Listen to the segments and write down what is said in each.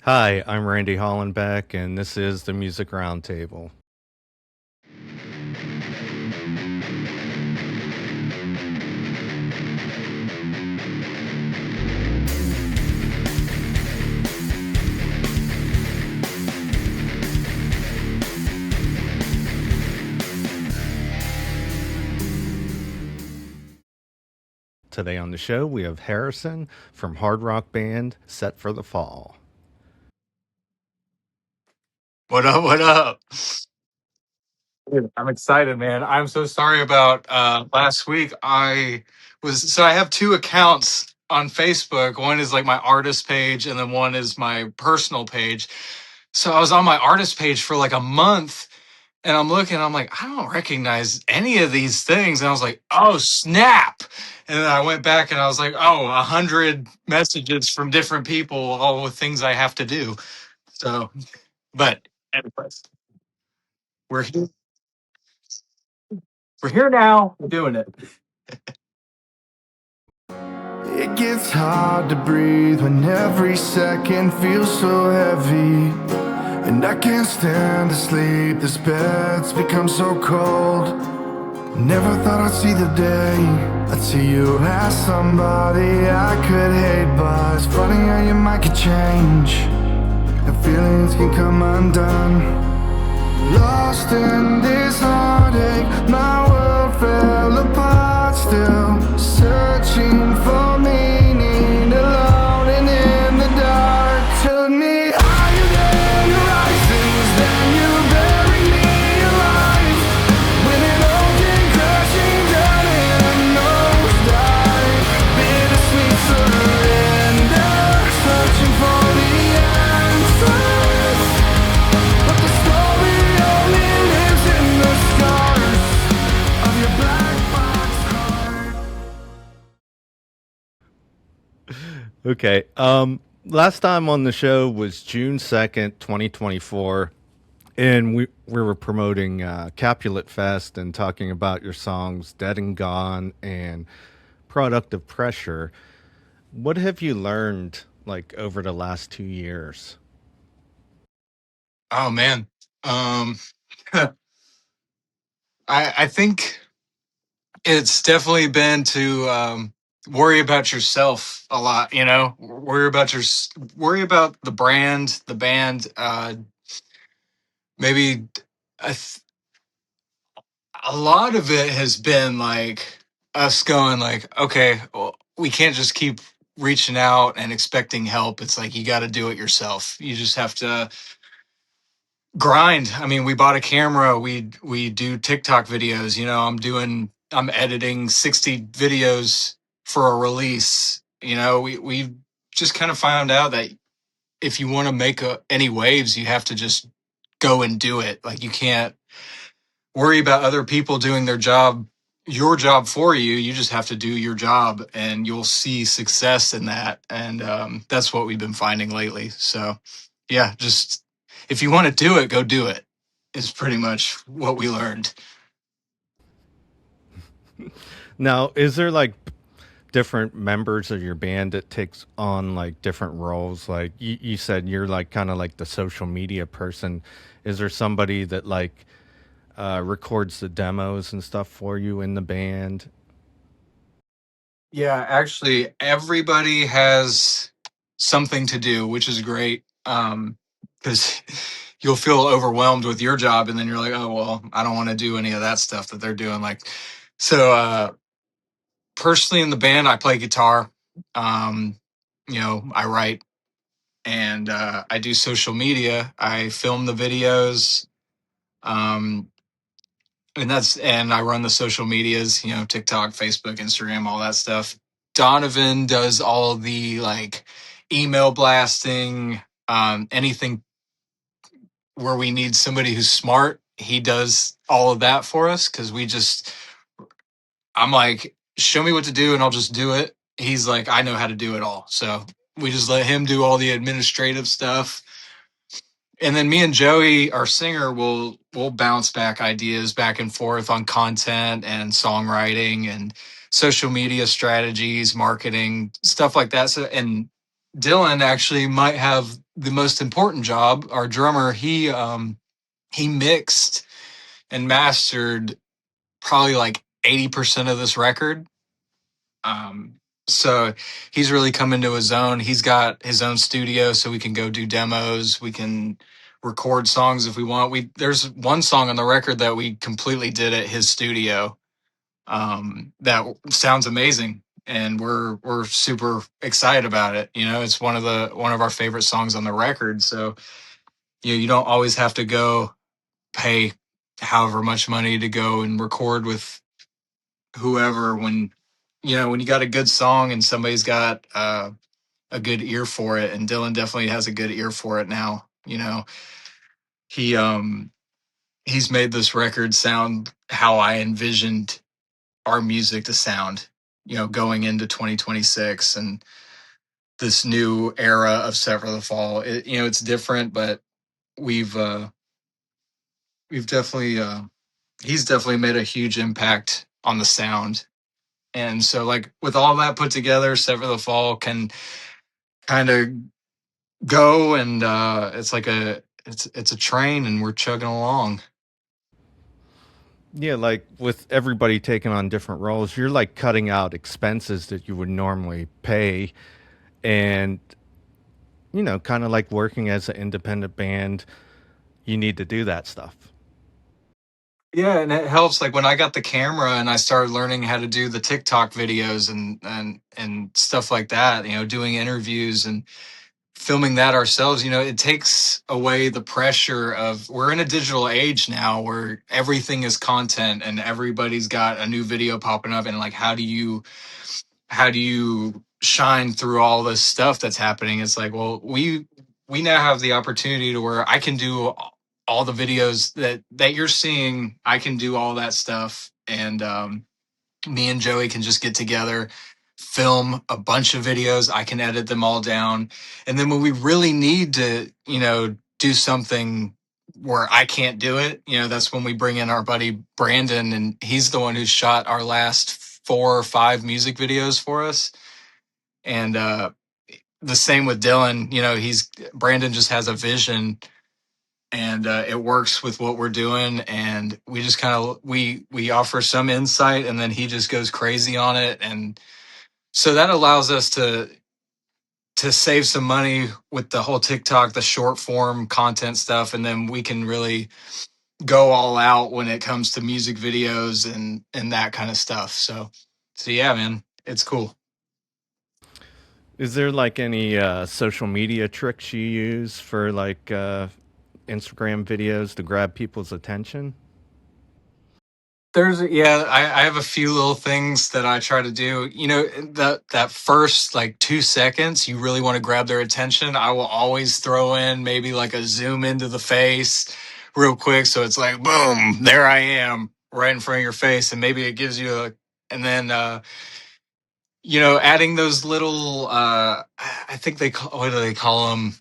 Hi, I'm Randy Hollenbeck, and this is the Music Roundtable. Today on the show, we have Harrison from hard rock band Set for the Fall. What up? What up? Dude, I'm excited, man. I'm so sorry about last week. I have two accounts on Facebook. One is like my artist page, and then one is my personal page. So I was on my artist page for like a month, and I'm looking. I'm like, I don't recognize any of these things. And I was like, oh snap! And then I went back, and I was like, oh, 100 messages from different people, all with things I have to do. So, but anyways, we're here. We're here now. We're doing it. It gets hard to breathe when every second feels so heavy. And I can't stand to sleep, this bed's become so cold. Never thought I'd see the day I'd see you as somebody I could hate. But it's funny how your mind can change and feelings can come undone. Lost in this heartache, my world fell apart. Still searching for meaning, alone and in the dark. Took me higher than horizons, then you buried me alive. When it all came crashing down in a nosedive, bittersweet surrender, searching for the answers. But the story only lives in the scars of your black box heart. Okay, last time on the show was June 2nd, 2024, and we were promoting Capulet Fest and talking about your songs Dead and Gone and Product of Pressure. What have you learned like over the last 2 years? Oh man. Um I think it's definitely been to worry about yourself a lot, worry about the brand, the band, maybe a, th- a lot of it has been like us going like, okay, well, we can't just keep reaching out and expecting help. It's like you got to do it yourself. You just have to grind. I mean, we bought a camera. We do TikTok videos. I'm editing 60 videos for a release. We just kind of found out that if you want to make any waves, you have to just go and do it. Like you can't worry about other people doing your job for you. You just have to do your job, and you'll see success in that. And that's what we've been finding lately. So, yeah, just if you want to do it, go do it. Is pretty much what we learned. Now, is there like different members of your band that takes on like different roles? Like you said, you're like kind of like the social media person. Is there somebody that like records the demos and stuff for you in the band? Yeah, actually, everybody has something to do, which is great. Because you'll feel overwhelmed with your job, and then you're like, oh well, I don't want to do any of that stuff that they're doing. So personally, in the band, I play guitar. Um, I write and I do social media. I film the videos. Um, and I run the social medias, TikTok, Facebook, Instagram, all that stuff. Donovan does all the like email blasting, anything where we need somebody who's smart. He does all of that for us because I'm like, show me what to do and I'll just do it. He's like, I know how to do it all. So we just let him do all the administrative stuff. And then me and Joey, our singer, will bounce back ideas back and forth on content and songwriting and social media strategies, marketing, stuff like that. So and Dylan actually might have the most important job. Our drummer, he mixed and mastered probably like 80% of this record. Um, so he's really come into his own. He's got his own studio, so we can go do demos. We can record songs if we want. There's one song on the record that we completely did at his studio. That sounds amazing, and we're super excited about it. You know, it's one of our favorite songs on the record. So you don't always have to go pay however much money to go and record with whoever when when you got a good song and somebody's got a good ear for it. And Dylan definitely has a good ear for it now. He he's made this record sound how I envisioned our music to sound, going into 2026 and this new era of Sept the Fall. It's different, but we've definitely he's definitely made a huge impact on the sound. And so, like, with all that put together, Sept the Fall can kind of go, and it's like it's a train, and we're chugging along. Yeah, like with everybody taking on different roles, you're like cutting out expenses that you would normally pay, and kind of like working as an independent band, you need to do that stuff. Yeah, and it helps. Like when I got the camera and I started learning how to do the TikTok videos and stuff like that, doing interviews and filming that ourselves, it takes away the pressure of, we're in a digital age now where everything is content and everybody's got a new video popping up, and like how do you shine through all this stuff that's happening? It's like, well, we now have the opportunity to where I can do all the videos that you're seeing. I can do all that stuff, and me and Joey can just get together, film a bunch of videos. I can edit them all down, and then when we really need to, do something where I can't do it, that's when we bring in our buddy Brandon, and he's the one who shot our last 4 or 5 music videos for us. And the same with Dylan. He's Brandon just has a vision, and it works with what we're doing, and we just kind of we offer some insight, and then he just goes crazy on it. And so that allows us to save some money with the whole TikTok, the short form content stuff, and then we can really go all out when it comes to music videos and that kind of stuff. So yeah, man, it's cool. Is there like any social media tricks you use for like Instagram videos to grab people's attention? I have a few little things that I try to do. That first like 2 seconds, you really want to grab their attention. I will always throw in maybe like a zoom into the face real quick. So it's like, boom, there I am right in front of your face. And maybe it gives you and then, adding those little, I think what do they call them?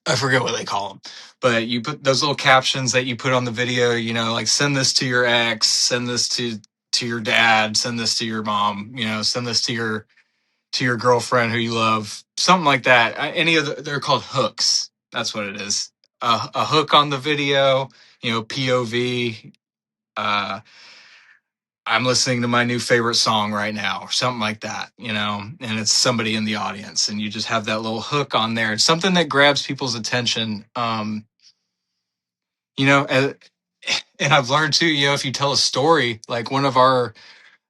I forget what they call them, but you put those little captions that you put on the video, like send this to your ex, send this to your dad, send this to your mom, send this to your girlfriend who you love, something like that. They're called hooks. That's what it is. A hook on the video, POV. I'm listening to my new favorite song right now, or something like that, and it's somebody in the audience, and you just have that little hook on there. It's something that grabs people's attention. You know, and, and I've learned too, if you tell a story, like a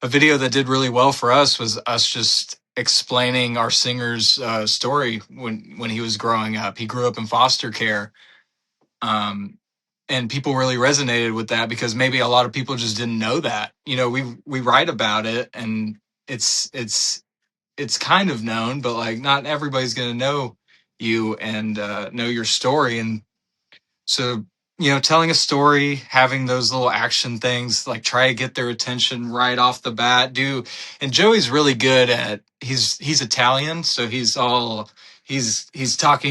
video that did really well for us was us just explaining our singer's story when he was growing up. He grew up in foster care. And people really resonated with that because maybe a lot of people just didn't know that. We write about it, and it's kind of known, but like not everybody's going to know you and know your story. And so, telling a story, having those little action things, like try to get their attention right off the bat. And Joey's really good at, he's Italian, so he's talking,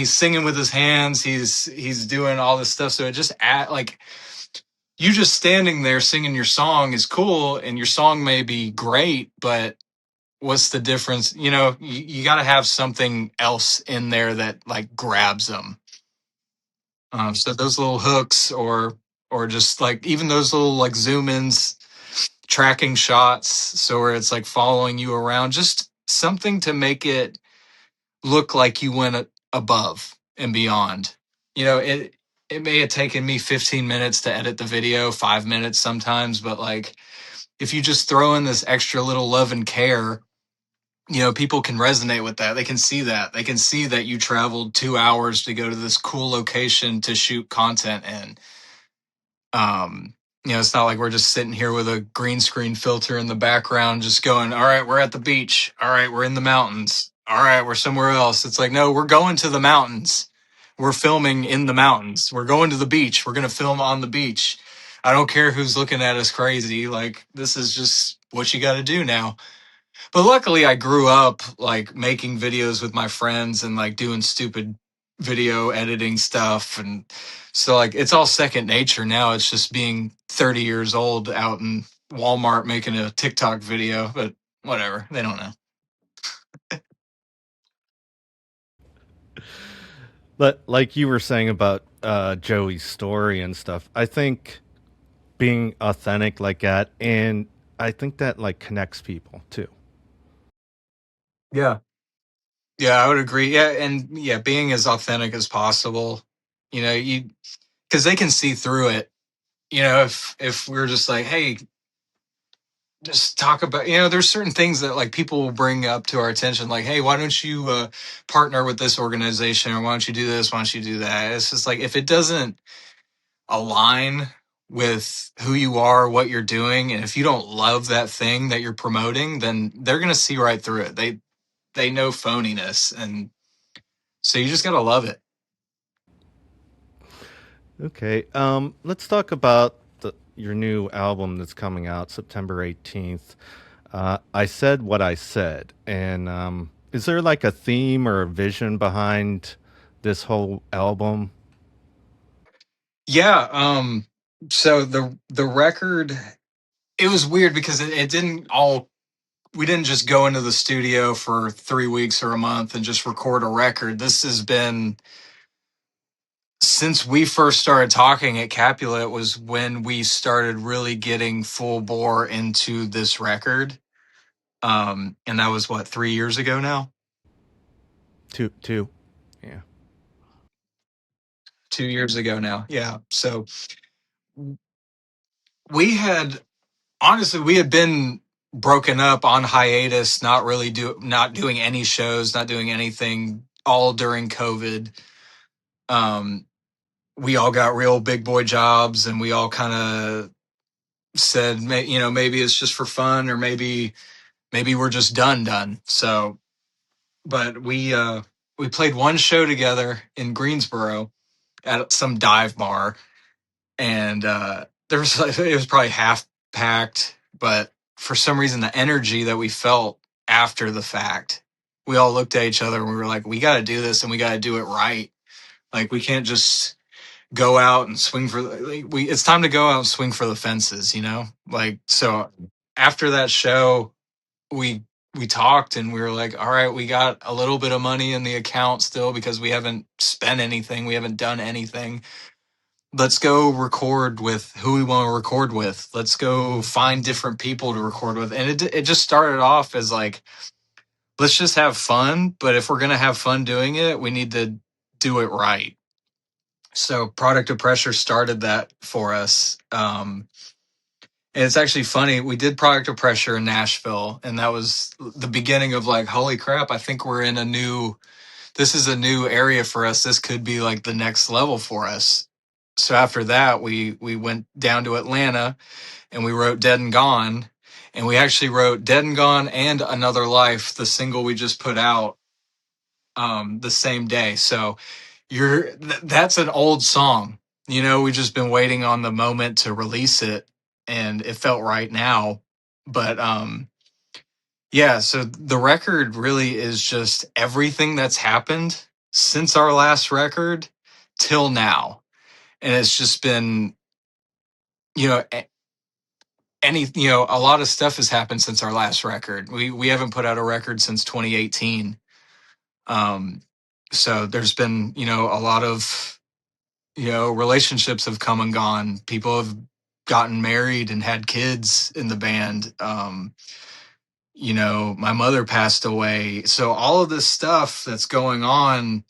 he's singing with his hands, he's doing all this stuff. So it just like you just standing there singing your song is cool, and your song may be great, but what's the difference? You got to have something else in there that like grabs them. So those little hooks, or just like even those little like zoom ins, tracking shots, so where it's like following you around, just something to make it look like you went above and beyond. It may have taken me 15 minutes to edit the video, 5 minutes sometimes, but like if you just throw in this extra little love and care, people can resonate with that. They can see that. They can see that you traveled 2 hours to go to this cool location to shoot content in. It's not like we're just sitting here with a green screen filter in the background, just going, all right, we're at the beach. All right, we're in the mountains. All right, we're somewhere else. It's like, no, we're going to the mountains. We're filming in the mountains. We're going to the beach. We're going to film on the beach. I don't care who's looking at us crazy. Like, this is just what you got to do now. But luckily I grew up like making videos with my friends and like doing stupid video editing stuff. And so like it's all second nature now. It's just being 30 years old out in Walmart making a TikTok video, but whatever. They don't know. But like you were saying about Joey's story and stuff, I think being authentic like that, and I think that like connects people too. Yeah. Yeah, I would agree. Yeah. And yeah, being as authentic as possible, you, because they can see through it. If we're just like, hey, just talk about, there's certain things that like people will bring up to our attention, like, hey, why don't you partner with this organization, or why don't you do this, why don't you do that? It's just like, if it doesn't align with who you are, what you're doing, and if you don't love that thing that you're promoting, then they're going to see right through it. They know phoniness, and so you just got to love it. Okay, let's talk about your new album that's coming out September 18th. I said what I said, and is there like a theme or a vision behind this whole album? Yeah. So the record, it was weird because it didn't all, we didn't just go into the studio for 3 weeks or a month and just record a record. This has been, since we first started talking at Capulet was when we started really getting full bore into this record. And that was what, 3 years ago now? Two, yeah. 2 years ago now. Yeah. So we had, honestly, we had been broken up on hiatus, not doing any shows, not doing anything, all during COVID. Um, we all got real big boy jobs, and we all kind of said, maybe it's just for fun, or maybe we're just done. So, but we played one show together in Greensboro at some dive bar, and there was it was probably half packed, but for some reason the energy that we felt after the fact, we all looked at each other and we were like, we got to do this, and we got to do it right. Like, we can't just go out and swing for it's time to go out and swing for the fences, like. So after that show, we we talked and we were like, all right, we got a little bit of money in the account still because we haven't spent anything, we haven't done anything. Let's go record with who we want to record with. Let's go find different people to record with. And it just started off as like, let's just have fun, but if we're going to have fun doing it, we need to do it right. So Product of Pressure started that for us. And it's actually funny. We did Product of Pressure in Nashville, and that was the beginning of like, holy crap, I think we're in this is a new area for us. This could be like the next level for us. So after that, we went down to Atlanta and we wrote Dead and Gone. And we actually wrote Dead and Gone and Another Life, the single we just put out, the same day. So that's an old song. We've just been waiting on the moment to release it, and it felt right now. But yeah, so the record really is just everything that's happened since our last record till now. And it's just been, you know, a lot of stuff has happened since our last record. We haven't put out a record since 2018. So there's been, a lot of, relationships have come and gone. People have gotten married and had kids in the band. My mother passed away. So all of this stuff that's going on,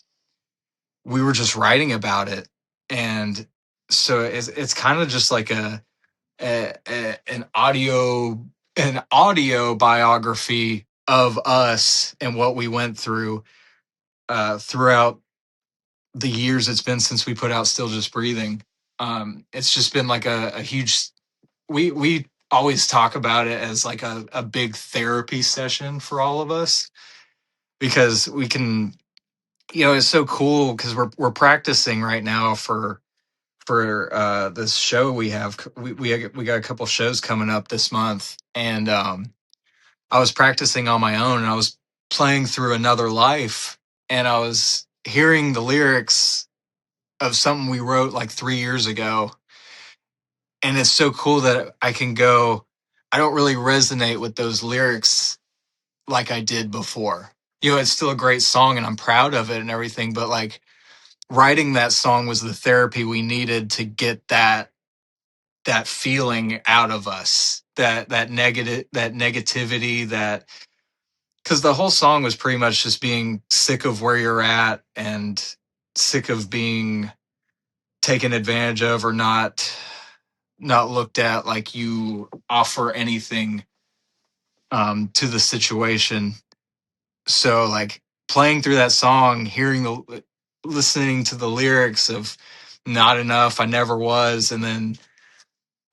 we were just writing about it. And so it's kind of just like an audio biography of us and what we went through throughout the years it's been since we put out Still Just Breathing. It's just been like a huge, we always talk about it as like a big therapy session for all of us, because we can, it's so cool because we're practicing right now for this show we have. We got a couple shows coming up this month, and I was practicing on my own, and I was playing through Another Life, and I was hearing the lyrics of something we wrote like 3 years ago. And it's so cool that I can go, I don't really resonate with those lyrics like I did before. It's still a great song and I'm proud of it and everything, but like writing that song was the therapy we needed to get that feeling out of us, that negativity, because the whole song was pretty much just being sick of where you're at and sick of being taken advantage of or not looked at like you offer anything to the situation. So like playing through that song, listening to the lyrics of Not Enough, I Never Was, and then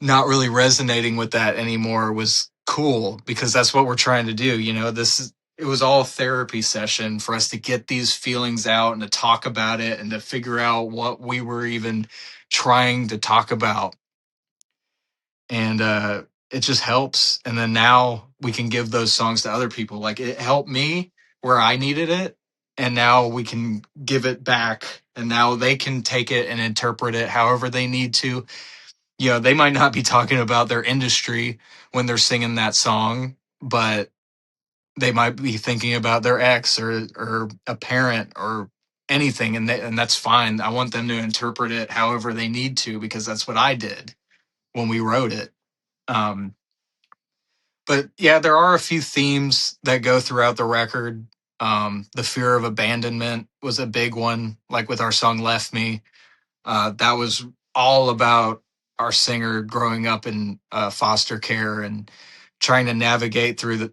not really resonating with that anymore was cool, because that's what we're trying to do. It was all therapy session for us to get these feelings out and to talk about it and to figure out what we were even trying to talk about. And it just helps. And then now we can give those songs to other people. Like it helped me where I needed it, and now we can give it back, and now they can take it and interpret it however they need to. They might not be talking about their industry when they're singing that song, but they might be thinking about their ex or a parent or anything, and that's fine. I want them to interpret it however they need to, because that's what I did when we wrote it. But yeah, there are a few themes that go throughout the record. The fear of abandonment was a big one, like with our song Left Me. That was all about our singer growing up in foster care and trying to navigate through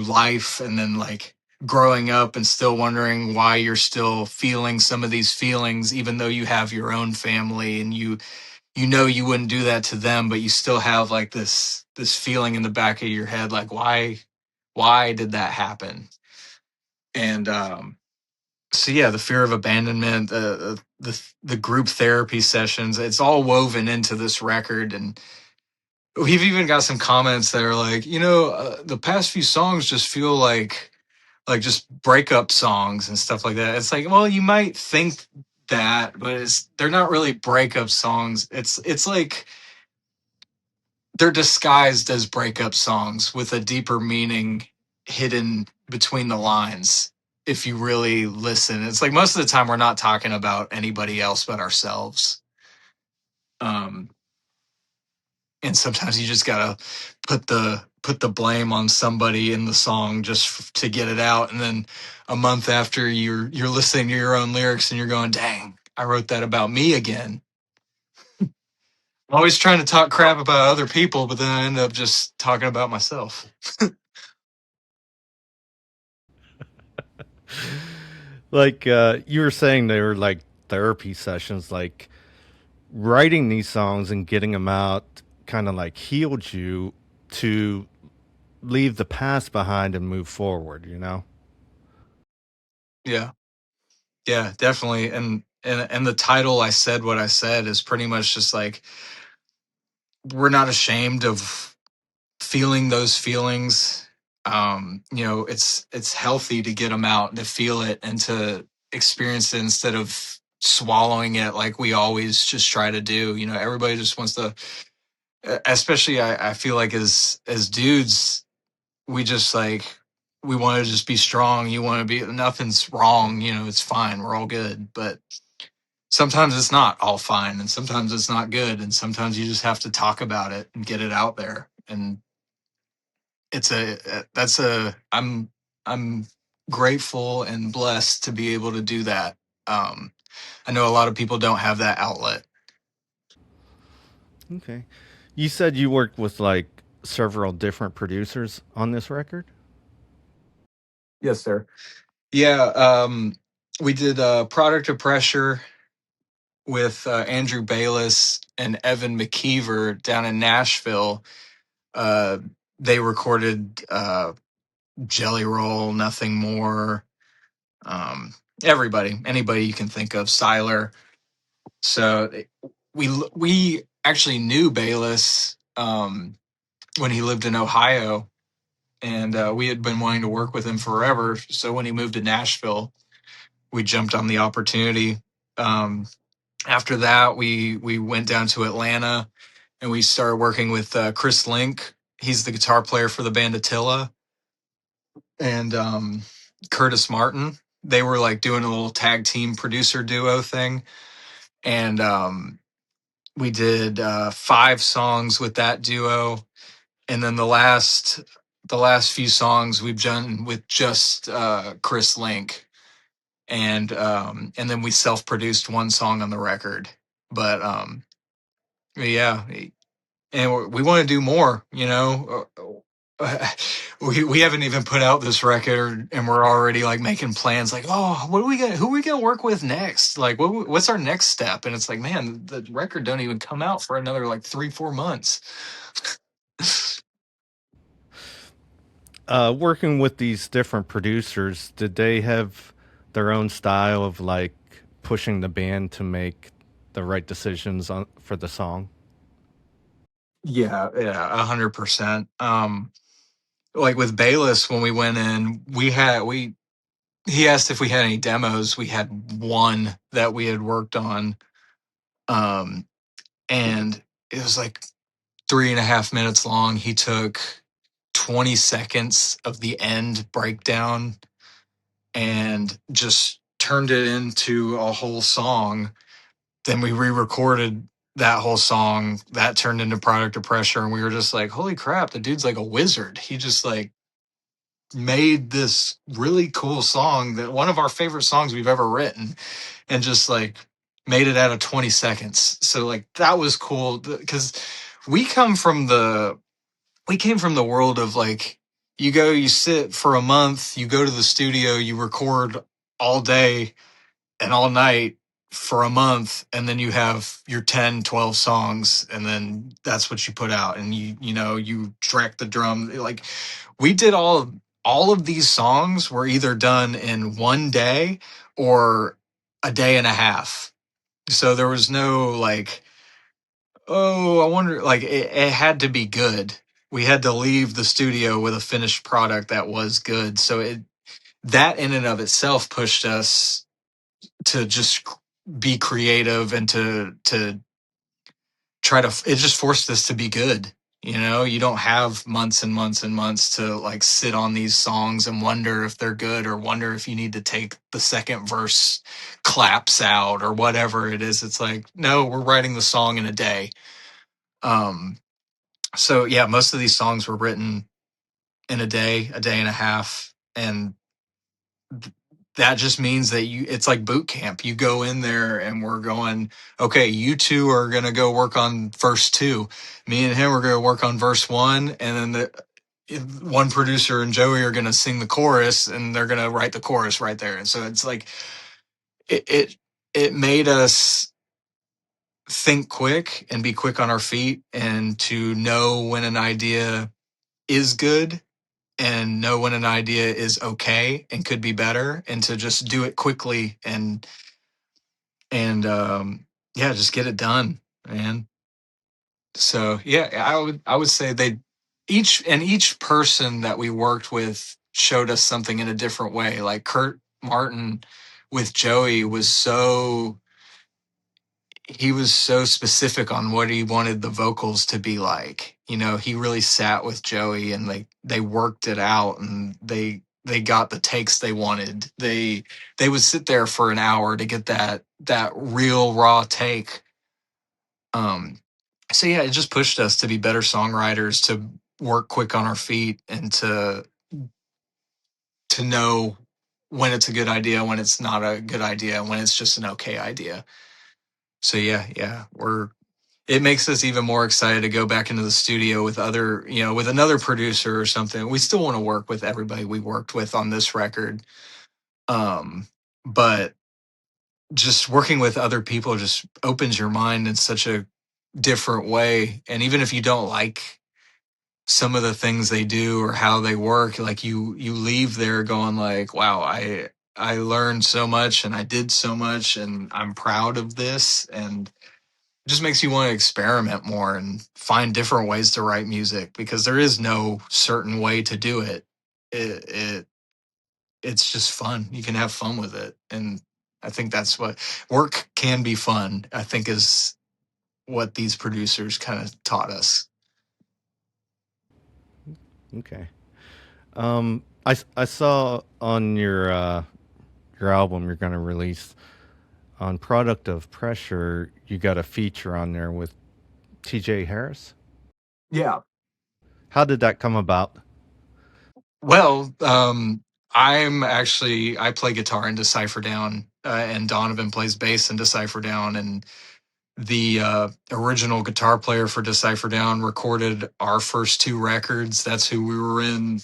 life, and then like growing up and still wondering why you're still feeling some of these feelings, even though you have your own family and you wouldn't do that to them, but you still have like this feeling in the back of your head, like why did that happen? And so yeah, the fear of abandonment, the group therapy sessions, it's all woven into this record. And we've even got some comments that are like, the past few songs just feel like just breakup songs and stuff like that. It's like, well, you might think that, but they're not really breakup songs. It's like they're disguised as breakup songs with a deeper meaning hidden between the lines. If you really listen, it's like most of the time we're not talking about anybody else but ourselves. And sometimes you just gotta put the blame on somebody in the song just to get it out. And then a month after you're listening to your own lyrics and you're going, dang, I wrote that about me again. I'm always trying to talk crap about other people, but then I end up just talking about myself. Like you were saying, they were like therapy sessions. Like writing these songs and getting them out kind of like healed you to leave the past behind and move forward, you know? Yeah. Yeah, definitely. And the title, I Said What I Said, is pretty much just like, we're not ashamed of feeling those feelings. It's healthy to get them out and to feel it and to experience it instead of swallowing it like we always just try to do. Everybody just wants to especially I feel like as dudes, we just like we want to just be strong. You want to be nothing's wrong, it's fine. We're all good. But sometimes it's not all fine and sometimes it's not good and sometimes you just have to talk about it and get it out there. And it's a that's a I'm grateful and blessed to be able to do that. I know a lot of people don't have that outlet. Okay. You said you worked with like several different producers on this record? Yes, sir. Yeah, we did Product of Pressure with Andrew Bayless and Evan McKeever down in Nashville. Uh, they recorded Jelly Roll, Nothing More, anybody you can think of, Siler. So we actually knew Bayless when he lived in Ohio, and we had been wanting to work with him forever. So when he moved to Nashville, we jumped on the opportunity. Um, After that, we went down to Atlanta and we started working with Chris Link. He's the guitar player for the band Attila, and Curtis Martin. They were like doing a little tag team producer duo thing, and we did 5 songs with that duo, and then the last few songs we've done with just Chris Link, and then we self-produced one song on the record. But yeah, and we want to do more. We haven't even put out this record, and we're already like making plans. Like, oh, what are we gonna? Who are we gonna work with next? Like, what's our next step? And it's like, man, the record don't even come out for another like 3-4 months. Working with these different producers, did they have their own style of like pushing the band to make the right decisions for the song? Yeah, 100%. Like with Bayless, when we went in, he asked if we had any demos. We had one that we had worked on, um, and it was like 3.5 minutes long. He took 20 seconds of the end breakdown and just turned it into a whole song. Then we re-recorded that whole song. That turned into Product of Pressure, and we were just like, holy crap, the dude's like a wizard. He just like made this really cool song, that one of our favorite songs we've ever written, and just like made it out of 20 seconds. So like that was cool because we come from the we came from the world of like, you sit for a month, you go to the studio, you record all day and all night for a month, and then you have your 10, 12 songs, and then that's what you put out, and you track the drum. Like, we did all of these songs were either done in one day or a day and a half. So there was no like, oh, I wonder, like it had to be good. We had to leave the studio with a finished product that was good. So that in and of itself pushed us to just be creative and to try to, it just forced us to be good. You don't have months and months and months to like sit on these songs and wonder if they're good, or wonder if you need to take the second verse claps out or whatever it is. It's like, no, we're writing the song in a day. um so yeah, most of these songs were written in a day and a half, and that just means that it's like boot camp. You go in there and we're going, okay, you two are going to go work on verse 2. Me and him are going to work on verse 1. And then one producer and Joey are going to sing the chorus, and they're going to write the chorus right there. And so it's like, it made us think quick and be quick on our feet, and to know when an idea is good and know when an idea is okay and could be better, and to just do it quickly and yeah, just get it done, man. So yeah, I would say each person that we worked with showed us something in a different way. Like Kurt Martin with Joey was so, he was so specific on what he wanted the vocals to be like. You know, he really sat with Joey and they worked it out, and they got the takes they wanted. They would sit there for an hour to get that real raw take. So yeah, it just pushed us to be better songwriters, to work quick on our feet, and to know when it's a good idea, when it's not a good idea, when it's just an okay idea. So yeah, it makes us even more excited to go back into the studio with other, with another producer or something. We still want to work with everybody we worked with on this record. But just working with other people just opens your mind in such a different way. And even if you don't like some of the things they do or how they work, like you leave there going like, wow, I learned so much and I did so much and I'm proud of this. And it just makes you want to experiment more and find different ways to write music, because there is no certain way to do it. It's just fun. You can have fun with it. And I think that's what work can be fun, I think, is what these producers kind of taught us. Okay. I saw on your album you're going to release on Product of Pressure, you got a feature on there with TJ Harris. Yeah. How did that come about? Well, I play guitar in Decipher Down, and Donovan plays bass in Decipher Down, and the original guitar player for Decipher Down recorded our first two records. That's who we were in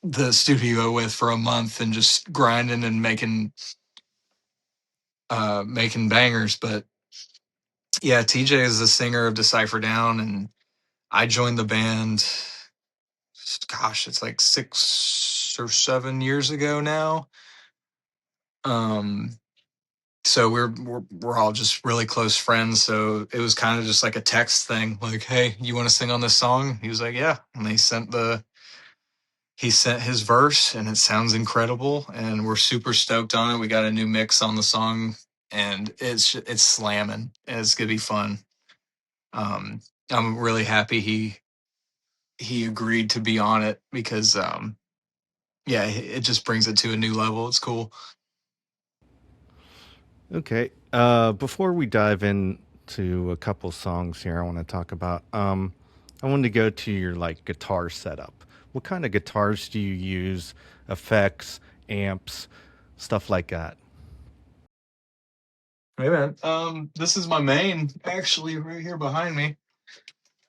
the studio with for a month and just grinding and making bangers. But yeah, TJ is the singer of Decipher Down, and I joined the band. Gosh, it's like 6 or 7 years ago now. Um, so we're all just really close friends. So it was kind of just like a text thing, like, "Hey, you want to sing on this song?" He was like, "Yeah," and he sent his verse, and it sounds incredible, and we're super stoked on it. We got a new mix on the song, and it's slamming, and it's gonna be fun. Um, I'm really happy he agreed to be on it, because yeah, it just brings it to a new level. It's cool. Okay. Before we dive into a couple songs here, I want to talk about. I wanted to go to your like guitar setup. What kind of guitars do you use? Effects, amps, stuff like that. Hey man, this is my main, actually, right here behind me.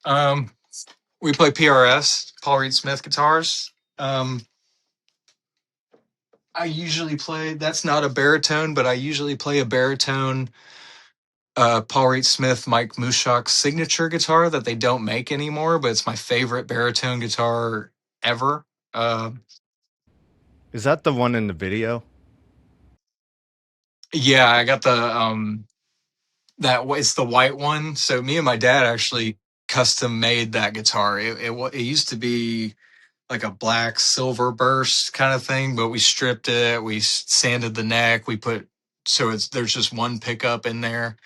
Um, we play PRS, Paul Reed Smith guitars. I usually play. That's not a baritone, but I usually play a baritone. Paul Reed Smith, Mike Mushak's signature guitar that they don't make anymore, but it's my favorite baritone guitar ever. Uh, Is that the one in the video? yeah, I got the it's the white one. So me and my dad actually custom made that guitar. It used to be like a black silver burst kind of thing, but we stripped it. We sanded the neck. We put so it's there's just one pickup in there,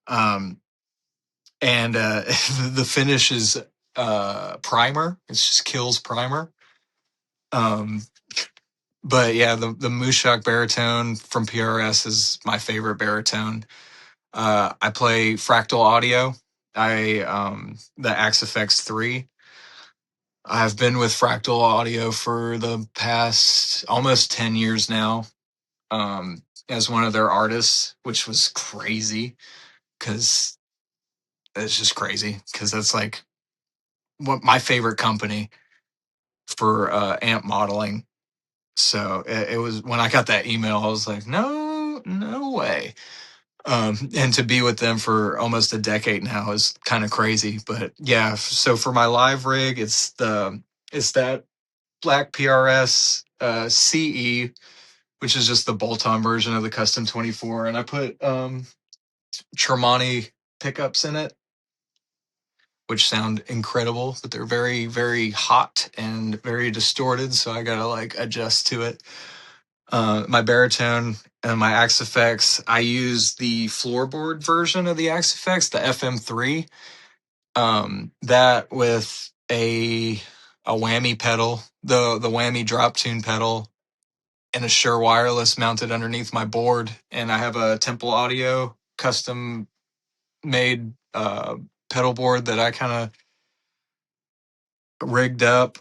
um, and the finish is primer. It's just Kills primer. Um, but yeah, the Mushak baritone from PRS is my favorite baritone. I play Fractal Audio. The Axe FX 3. I've been with Fractal Audio for the past almost 10 years now, as one of their artists, which was crazy, because it's just crazy, because that's like what my favorite company for amp modeling. So it was when I got that email, I was like, no way. And to be with them for almost a decade now is kind of crazy. But yeah, so for my live rig, it's that black PRS CE, which is just the bolt-on version of the Custom 24, and I put Tremonti pickups in it, which sound incredible, but they're very, very hot and very distorted, so I gotta like adjust to it. My baritone And my Axe Effects, I use the floorboard version of the Axe Effects, the FM3. That with a whammy pedal, the whammy drop tune pedal, and a Shure wireless mounted underneath my board, and I have a Temple Audio custom made pedal board that I kind of rigged up,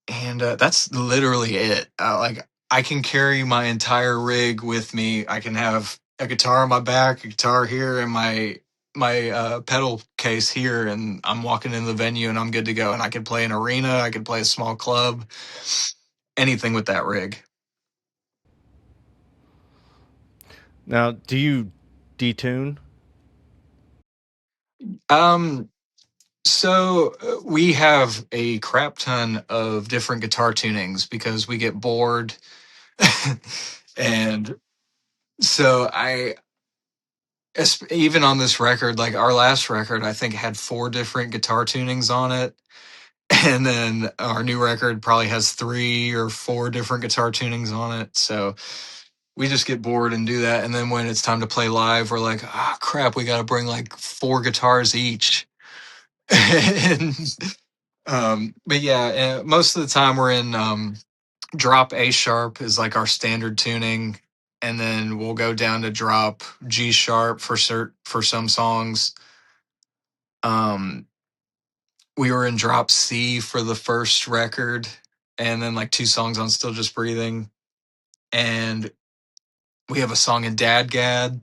and that's literally it. Like I can carry my entire rig with me. I can have a guitar on my back, a guitar here, and my pedal case here, and I'm walking in the venue and I'm good to go. And I can play an arena, I can play a small club, anything with that rig. Now, do you detune? Um, so we have a crap ton of different guitar tunings because we get bored. And so even on this record, like our last record, I think had 4 different guitar tunings on it. And then our new record probably has 3 or 4 different guitar tunings on it. So we just get bored and do that. And then when it's time to play live, we're like, ah, crap, we got to bring like 4 guitars each. And, but yeah, most of the time we're in drop A sharp is like our standard tuning. And then we'll go down to drop G sharp for some songs. We were in drop C for the first record, and then like 2 songs on Still Just Breathing. And we have a song in Dadgad.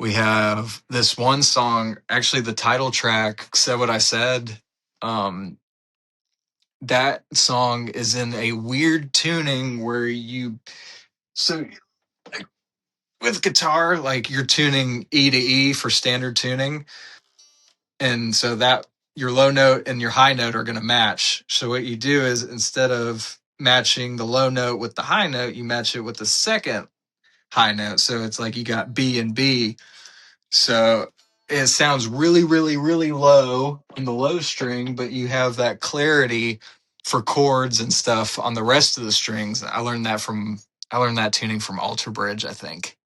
We have this one song, actually the title track, Said What I Said. That song is in a weird tuning where so like, with guitar, like you're tuning E to E for standard tuning. And so that your low note and your high note are going to match. So what you do is instead of matching the low note with the high note, you match it with the second high note. So it's like you got B and B. So it sounds really, really, really low in the low string, but you have that clarity for chords and stuff on the rest of the strings. I learned that tuning from Alter Bridge, I think.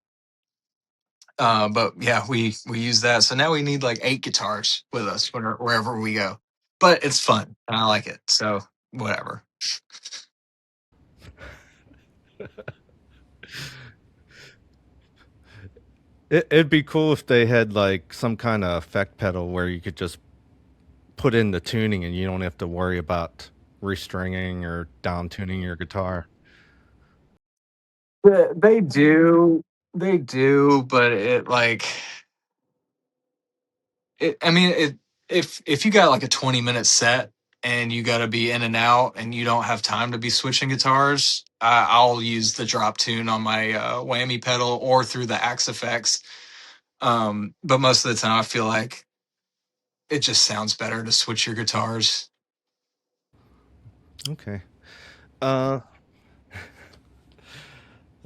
But yeah, we use that. So now we need like 8 guitars with us wherever we go. But it's fun and I like it. So whatever. It'd be cool if they had like some kind of effect pedal where you could just put in the tuning and you don't have to worry about restringing or down tuning your guitar. They do, but it like it. I mean, if you got like a 20-minute set and you got to be in and out and you don't have time to be switching guitars, I'll use the drop tune on my whammy pedal or through the Axe Effects. But most of the time, I feel like it just sounds better to switch your guitars. Okay. Uh,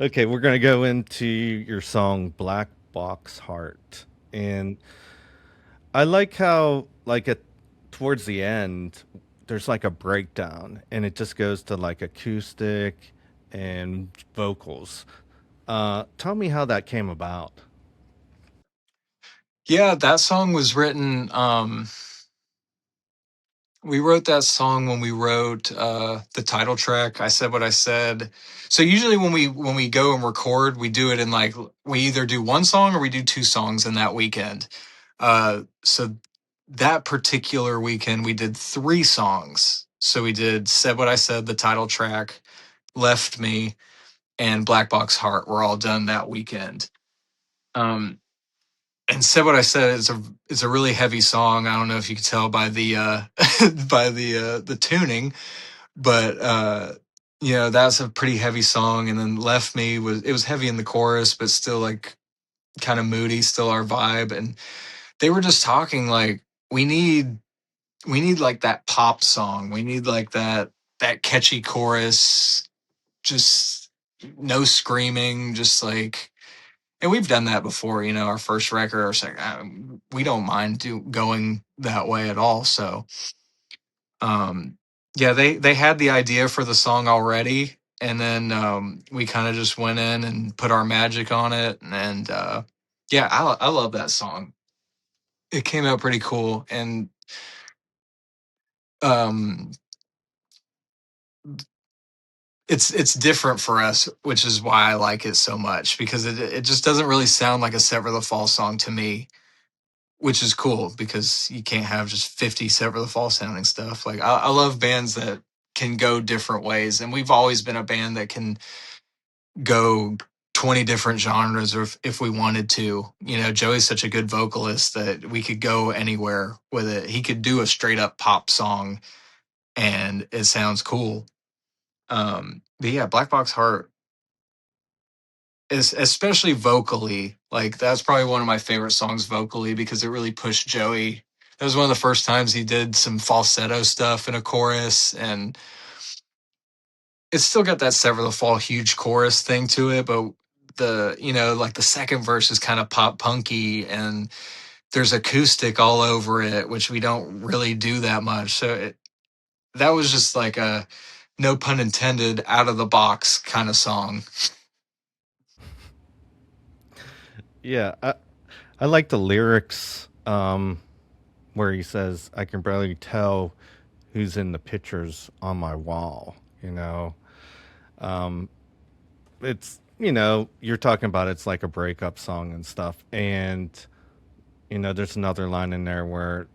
okay, we're gonna go into your song "Black Box Heart," and I like how like at towards the end there's like a breakdown, and it just goes to like acoustic and vocals. Tell me how that came about. Yeah, that song was written. We wrote that song when we wrote the title track. I Said What I Said. So usually when we go and record, we do it in like we either do 1 song or we do 2 songs in that weekend. So that particular weekend we did 3 songs. So we did Said What I Said, the title track, Left Me, and Black Box Heart were all done that weekend. Um, and Said What I Said is a really heavy song. I don't know if you could tell by the by the tuning, but that's a pretty heavy song. And then Left Me was heavy in the chorus, but still like kind of moody, still our vibe. And they were just talking like we need like that pop song. We need like that catchy chorus, just no screaming, just like. And we've done that before, our first record or second. We don't mind going that way at all. So, yeah, they had the idea for the song already, and then we kind of just went in and put our magic on it, and yeah, I love that song. It came out pretty cool, and um, it's different for us, which is why I like it so much, because it just doesn't really sound like a Sever the Fall song to me, which is cool because you can't have just 50 Sever the Fall sounding stuff. Like I love bands that can go different ways, and we've always been a band that can go 20 different genres, or if we wanted to. You know, Joey's such a good vocalist that we could go anywhere with it. He could do a straight up pop song and it sounds cool. But yeah, Black Box Heart is, especially vocally, like that's probably one of my favorite songs vocally, because it really pushed Joey. That was one of the first times he did some falsetto stuff in a chorus, and it's still got that Sever the Fall huge chorus thing to it, but the, you know, like the second verse is kind of pop punky, and there's acoustic all over it, which we don't really do that much. So that was just like a, no pun intended, out of the box kind of song. Yeah, I like the lyrics where he says, "I can barely tell who's in the pictures on my wall." You know, um, it's, you know, you're talking about it's like a breakup song and stuff, and you know, there's another line in there where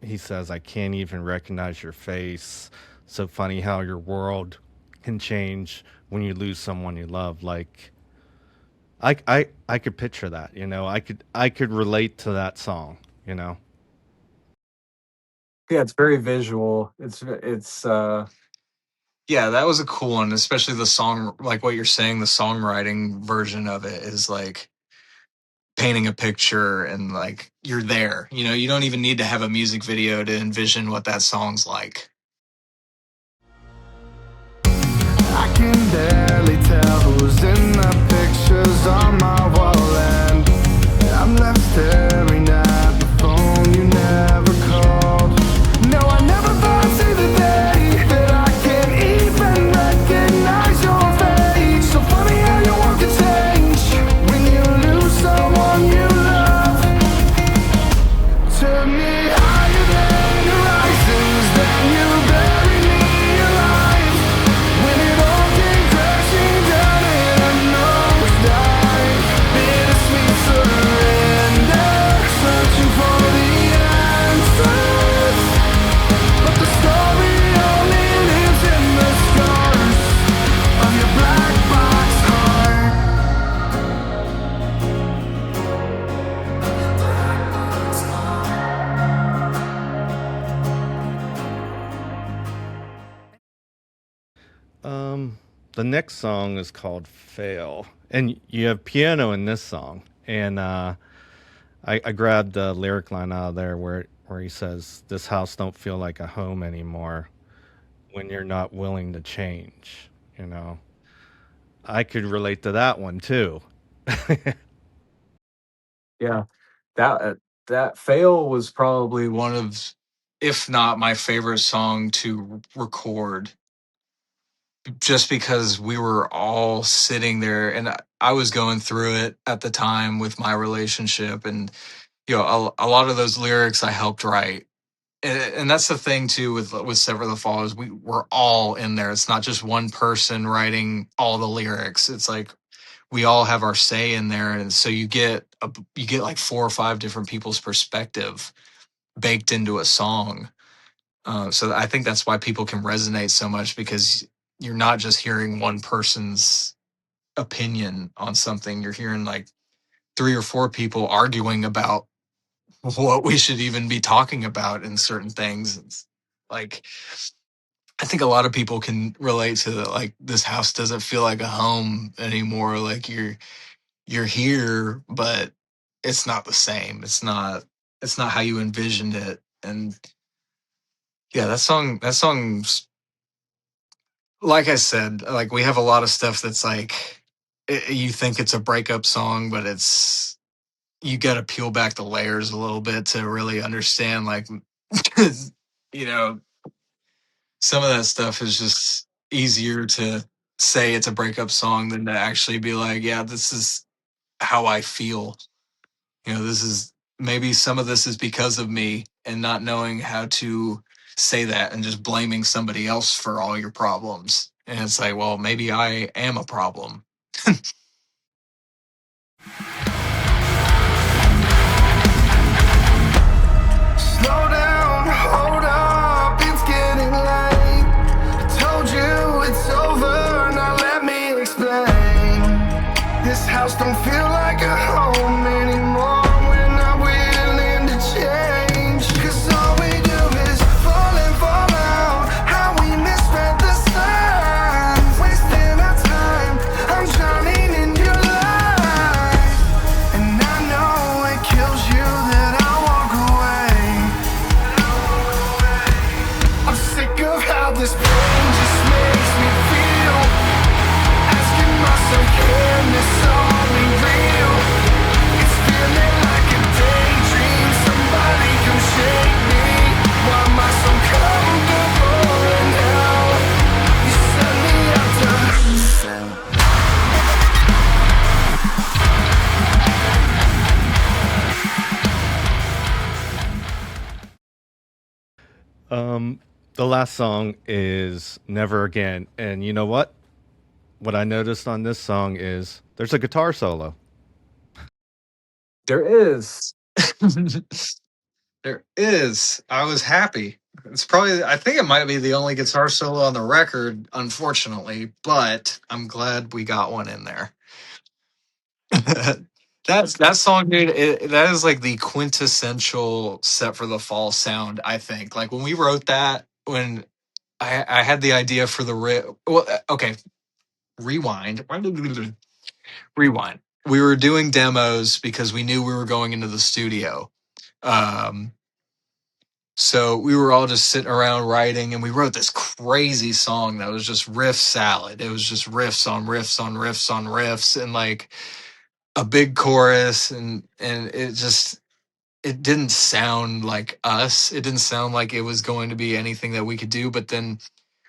he says, "I can't even recognize your face. So funny how your world can change when you lose someone you love." Like, I could picture that, you know. I could relate to that song, you know. Yeah, it's very visual. It's yeah, that was a cool one, especially the song, like what you're saying, the songwriting version of it is like painting a picture, and like you're there. You know, you don't even need to have a music video to envision what that song's like. I can barely tell who's in the pictures on my wall, and I'm left staring at the phone you never called. No, I never thought I'd see the day that I can't even recognize your face. So funny how your world can change when you lose someone you love. Took me higher than horizons, then you bury me alive. When it all came crashing down in a nosedive, bittersweet surrender, searching for the answers. But the story only lives in the scars of your black box heart. The next song is called "Fail," and you have piano in this song, and I grabbed the lyric line out of there where he says, "This house don't feel like a home anymore when you're not willing to change." You know, I could relate to that one too. Yeah, that fail was probably one of, if not my favorite song to record, just because we were all sitting there, and I was going through it at the time with my relationship, and you know, a lot of those lyrics I helped write. And that's the thing too with Sever the Fall, is we're all in there. It's not just one person writing all the lyrics. It's like we all have our say in there, and so you get like four or five different people's perspective baked into a song. So I think that's why people can resonate so much, because you're not just hearing one person's opinion on something. You're hearing like three or four people arguing about what we should even be talking about in certain things. It's like, I think a lot of people can relate to the, like, this house doesn't feel like a home anymore. Like you're here, but it's not the same. It's not how you envisioned it. And yeah, that song's, like I said, like we have a lot of stuff that's like, you think it's a breakup song, but it's, you got to peel back the layers a little bit to really understand, like, you know, some of that stuff is just easier to say it's a breakup song than to actually be like, yeah, this is how I feel. This is maybe some of this is because of me and not knowing how to say that and just blaming somebody else for all your problems. And it's like, well, maybe I am a problem. Slow down, hold up, it's getting late. I told you it's over, now let me explain. This house don't feel like a home anymore. We're not willing to change, 'cause all we do is fall and fall out. How we misread the signs, wasting our time. I'm drowning in your lies, and I know it kills you that I walk away. I'm sick of how this pain just makes me feel. Asking myself, can this all be real? It's feeling like a daydream. Somebody come shake me. Why am I so comfortable in hell? You send me out to sell. The last song is Never Again. And you know what? What I noticed on this song is there's a guitar solo. There is. There is. I was happy. It's probably, I think it might be the only guitar solo on the record, unfortunately, but I'm glad we got one in there. That song, dude. That is like the quintessential Set for the Fall sound. I think. Like when we wrote that, when I had the idea for the riff. Well, okay, rewind. Rewind. We were doing demos because we knew we were going into the studio. So we were all just sitting around writing, and we wrote this crazy song that was just riff salad. It was just riffs on riffs on riffs on riffs, and like a big chorus, and it didn't sound like us. It didn't sound like it was going to be anything that we could do. But then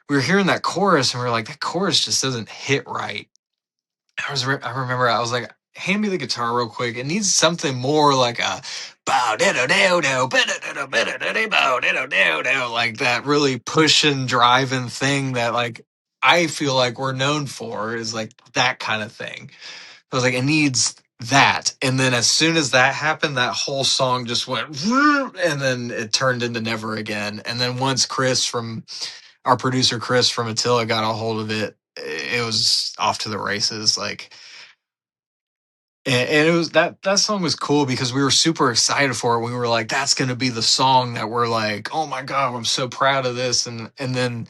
we were hearing that chorus, and we were like, that chorus just doesn't hit right. I remember I was like, hand me the guitar real quick. It needs something more like a bow dido do like that really pushing, driving thing that like I feel like we're known for is like that kind of thing. I was like, it needs that. And then as soon as that happened, that whole song just went, and then it turned into Never Again. And then once our producer Chris from Attila got a hold of it, it was off to the races. Like, and it was that song was cool because we were super excited for it. We were like, that's going to be the song that we're like, oh my God, I'm so proud of this. And then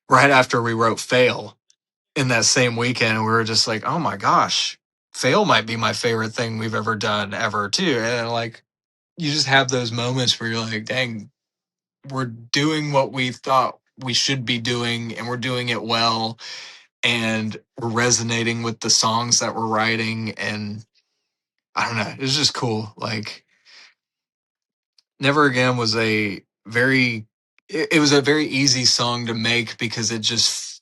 right after we wrote Fail in that same weekend, we were just like, oh my gosh, Fail might be my favorite thing we've ever done ever too. And like, you just have those moments where you're like, dang, we're doing what we thought we should be doing, and we're doing it well, and we're resonating with the songs that we're writing. And I don't know, it was just cool. Like Never Again was it was a very easy song to make because it just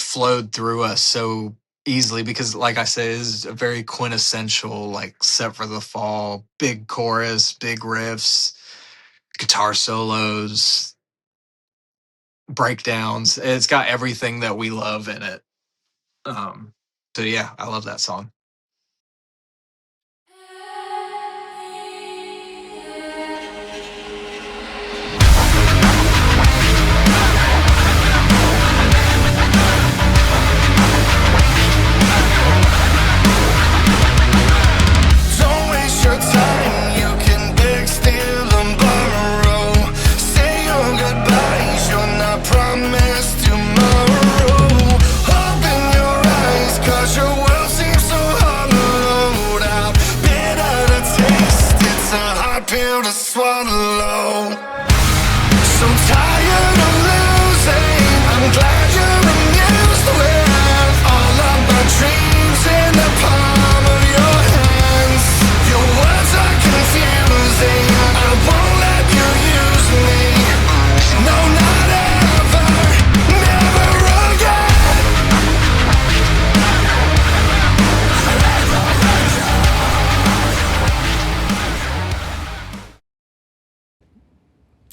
flowed through us so easily because like I said, it is a very quintessential like Set for the Fall, big chorus, big riffs, guitar solos, breakdowns. It's got everything that we love in it. So yeah, I love that song. Don't waste your time, you can beg, steal, and borrow. Say your goodbyes, you're not promised tomorrow. Open your eyes, 'cause your world seems so hollowed out. Bitter to taste, it's a hard pill to swallow. So tired of losing, I'm glad you're amused with all of my dreams in the palm of your hands. Your words are confusing, I won't let you use me. No, not ever, never again.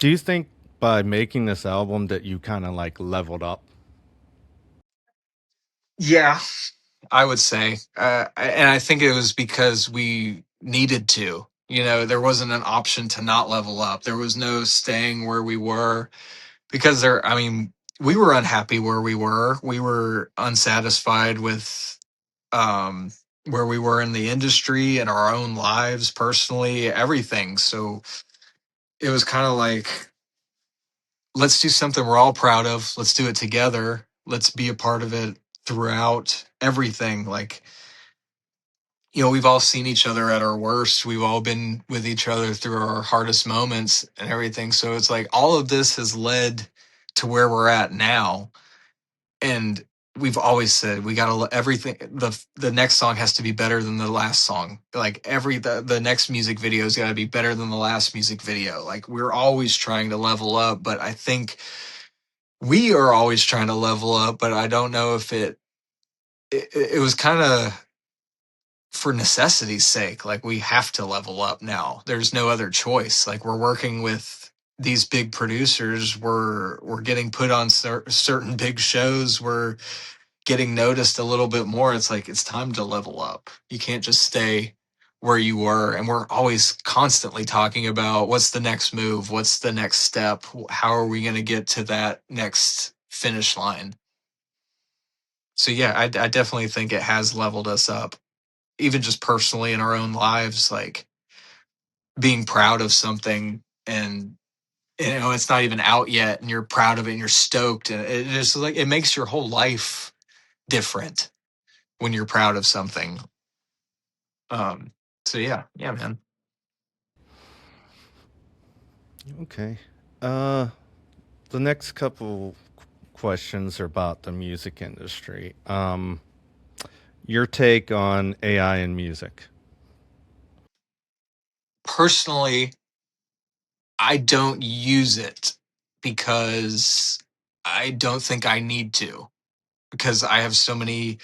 Do you think by making this album that you kind of like leveled up? Yeah, I would say. And I think it was because we needed to. You know, there wasn't an option to not level up. There was no staying where we were because I mean, we were unhappy where we were. We were unsatisfied with um, where we were in the industry and our own lives, personally, everything. So it was kind of like, let's do something we're all proud of. Let's do it together. Let's be a part of it throughout everything. Like, you know, we've all seen each other at our worst. We've all been with each other through our hardest moments and everything. So it's like all of this has led to where we're at now. And we've always said we got to everything. The next song has to be better than the last song. Like the next music video has got to be better than the last music video. Like we're always trying to level up, but I think we are always trying to level up. But I don't know if it was kind of for necessity's sake. Like we have to level up now. There's no other choice. Like we're working with these big producers. We're getting put on certain big shows. We're getting noticed a little bit more. It's like it's time to level up. You can't just stay where you were. And we're always constantly talking about what's the next move, what's the next step, how are we going to get to that next finish line. So yeah, I definitely think it has leveled us up, even just personally in our own lives, like being proud of something and you know it's not even out yet and you're proud of it and you're stoked and it just like it makes your whole life different when you're proud of something. um so yeah man. Okay. Uh, the next couple questions are about the music industry. Your take on AI in music. Personally, I don't use it because I don't think I need to, because I have so many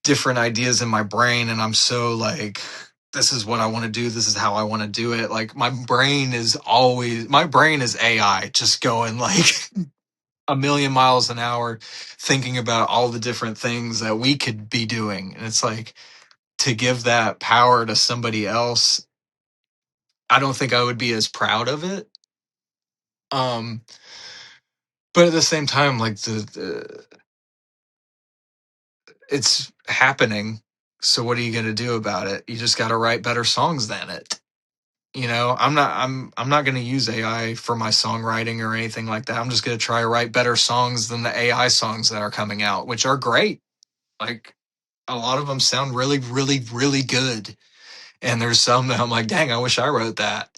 different ideas in my brain and I'm so like, this is what I want to do, this is how I want to do it. Like my brain is AI just going like a million miles an hour thinking about all the different things that we could be doing. And it's like, to give that power to somebody else, I don't think I would be as proud of it. um but at the same time, like the it's happening. So what are you going to do about it? You just got to write better songs than it. You know, I'm not going to use AI for my songwriting or anything like that. I'm just going to try to write better songs than the AI songs that are coming out, which are great. Like a lot of them sound really, really, really good. And there's some that I'm like, dang, I wish I wrote that.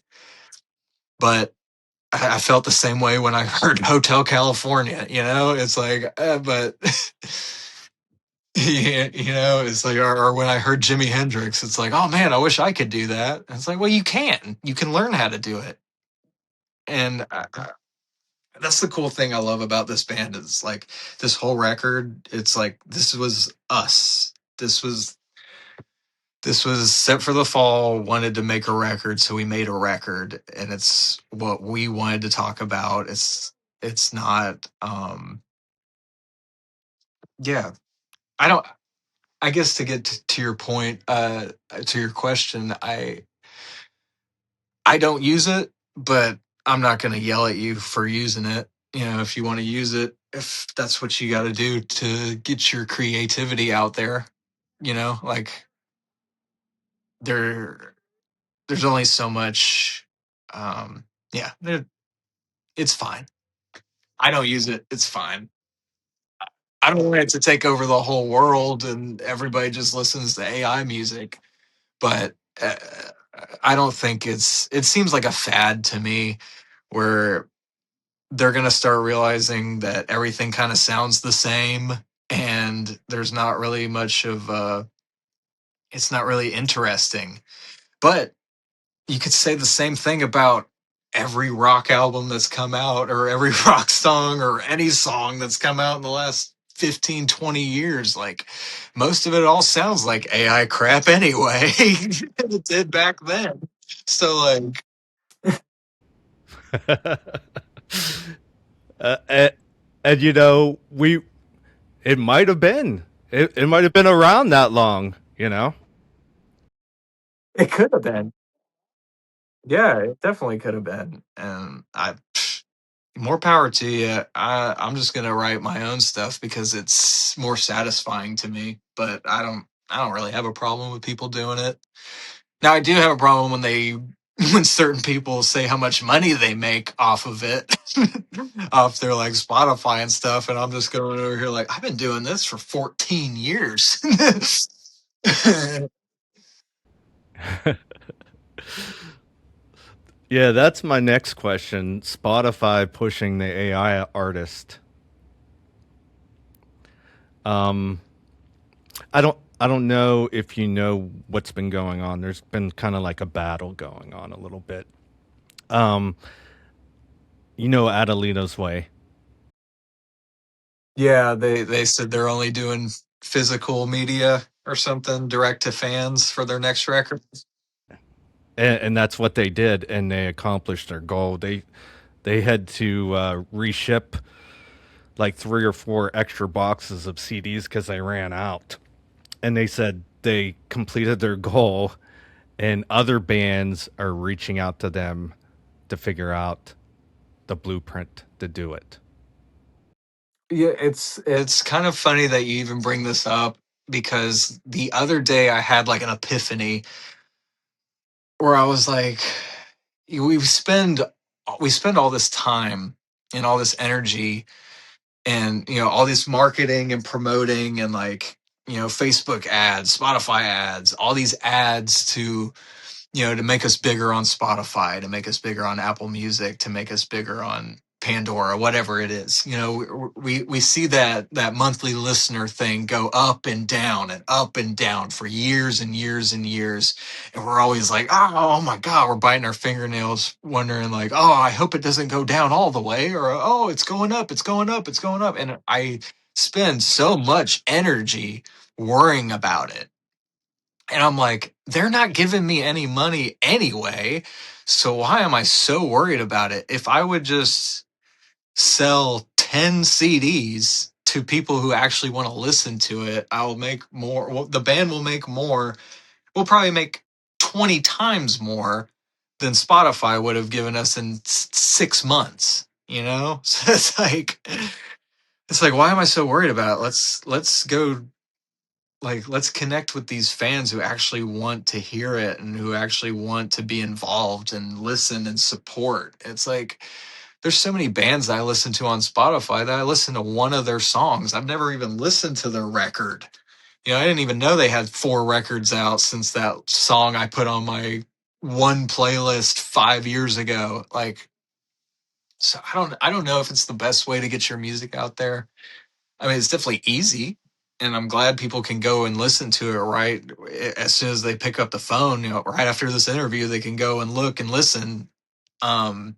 But I felt the same way when I heard Hotel California. You know, it's like, but yeah, you know, it's like, or when I heard Jimi Hendrix, it's like, oh man, I wish I could do that. And it's like, well, you can. You can learn how to do it. And that's the cool thing I love about this band is like this whole record. It's like this was us. This was Set for the Fall wanted to make a record, so we made a record, and it's what we wanted to talk about. It's not. Yeah, I don't. I guess to get to your point, to your question, I don't use it, but I'm not going to yell at you for using it. You know, if you want to use it, if that's what you got to do to get your creativity out there, you know, like there, there's only so much. Yeah, it's fine. I don't use it. It's fine. I don't want it to take over the whole world and everybody just listens to AI music, but I don't think it seems like a fad to me where they're going to start realizing that everything kind of sounds the same and there's not really much of it's not really interesting. But you could say the same thing about every rock album that's come out or every rock song or any song that's come out in the last 15, 20 years. Like most of it all sounds like AI crap anyway. It did back then. So like and, and you know, we it might have been it might have been around that long. You know. It could have been. Yeah, it definitely could have been. And more power to you. I'm just gonna write my own stuff because it's more satisfying to me. But I don't really have a problem with people doing it. Now I do have a problem when they when certain people say how much money they make off of it, off their like Spotify and stuff, and I'm just going over here like I've been doing this for 14 years. Yeah, that's my next question. Spotify pushing the AI artist. Um, I don't know if you know what's been going on. There's been kind of like a battle going on a little bit. Um, you know Adelitas Way. Yeah, they said they're only doing physical media or something direct to fans for their next record. And that's what they did, and they accomplished their goal. They had to reship like 3 or 4 extra boxes of CDs because they ran out. And they said they completed their goal, and other bands are reaching out to them to figure out the blueprint to do it. Yeah, it's kind of funny that you even bring this up because the other day I had like an epiphany where I was like, we spend all this time and all this energy and all this marketing and promoting and like Facebook ads, Spotify ads, all these ads to make us bigger on Spotify, to make us bigger on Apple Music, to make us bigger on Pandora, whatever it is. We see that monthly listener thing go up and down for years and years and years, and we're always like, oh my god, we're biting our fingernails, wondering like, oh, I hope it doesn't go down all the way, or oh, it's going up, it's going up, it's going up, and I spend so much energy worrying about it, and I'm like, they're not giving me any money anyway. So why am I so worried about it? If I would just sell 10 CDs to people who actually want to listen to it, I'll make more. Well, the band will make more. We'll probably make 20 times more than Spotify would have given us in 6 months, you know? So it's like, why am I so worried about it? Let's go, like, let's connect with these fans who actually want to hear it and who actually want to be involved and listen and support. It's like there's so many bands that I listen to on Spotify that I listen to one of their songs. I've never even listened to their record. I didn't even know they had 4 records out since that song I put on my one playlist 5 years ago. Like, so I don't know if it's the best way to get your music out there. I mean, it's definitely easy, and I'm glad people can go and listen to it right as soon as they pick up the phone. Right after this interview, they can go and look and listen. Um,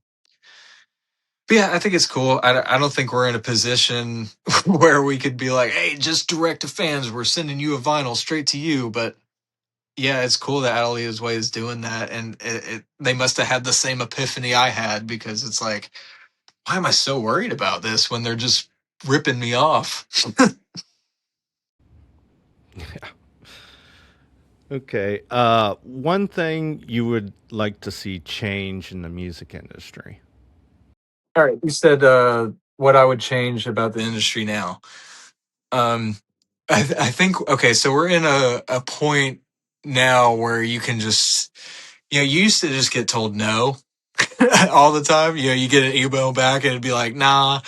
but yeah, I think it's cool. I don't think we're in a position where we could be like, "Hey, just direct to fans. We're sending you a vinyl straight to you." But yeah, it's cool that Adelitas Way is doing that, and they must have had the same epiphany I had because it's like, why am I so worried about this when they're just ripping me off? Okay. One thing you would like to see change in the music industry. All right, you said what I would change about the industry now. Um, I think okay, so we're in a point now where you can just you used to just get told no all the time. You get an email back and it'd be like, nah,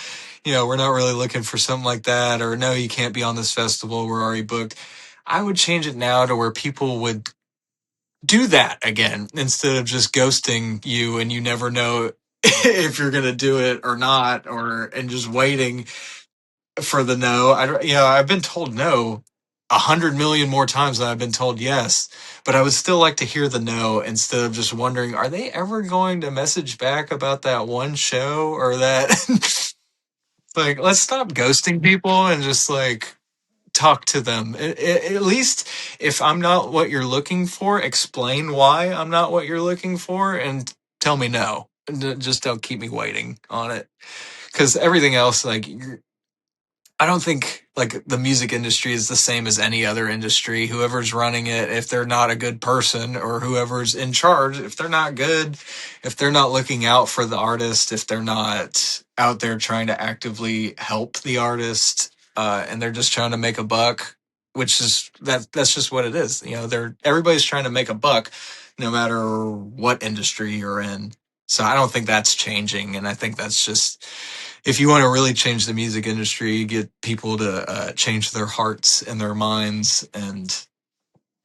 we're not really looking for something like that, or no, you can't be on this festival. We're already booked. I would change it now to where people would do that again instead of just ghosting you and you never know if you're going to do it or not, or and just waiting for the no. I've been told no 100 million more times than I've been told yes, but I would still like to hear the no instead of just wondering, are they ever going to message back about that one show or that? Like, let's stop ghosting people and just like talk to them. At least if I'm not what you're looking for, explain why I'm not what you're looking for and tell me no. Just don't keep me waiting on it, because everything else, like, I don't think like the music industry is the same as any other industry. Whoever's running it, if they're not a good person, or whoever's in charge, if they're not good, if they're not looking out for the artist, if they're not out there trying to actively help the artist, and they're just trying to make a buck, which is that's just what it is. You know, they're everybody's trying to make a buck, no matter what industry you're in. So I don't think that's changing, and I think that's just, if you want to really change the music industry, get people to change their hearts and their minds, and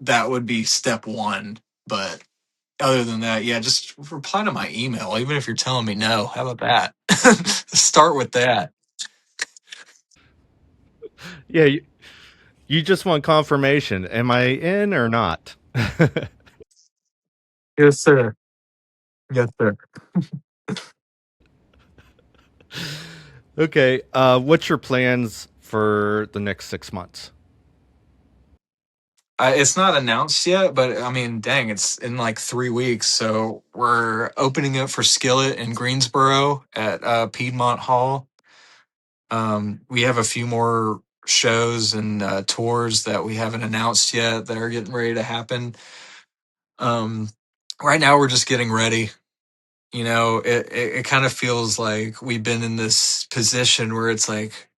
that would be step one. But other than that, yeah, just reply to my email, even if you're telling me no. How about that? Start with that. Yeah, you just want confirmation. Am I in or not? Yes, sir. Yes, sir. Okay. What's your plans for the next 6 months? It's not announced yet, but I mean, dang, it's in like 3 weeks. So we're opening up for Skillet in Greensboro at Piedmont Hall. We have a few more shows and tours that we haven't announced yet that are getting ready to happen. Um, right now, we're just getting ready. You know, it kind of feels like we've been in this position where it's like,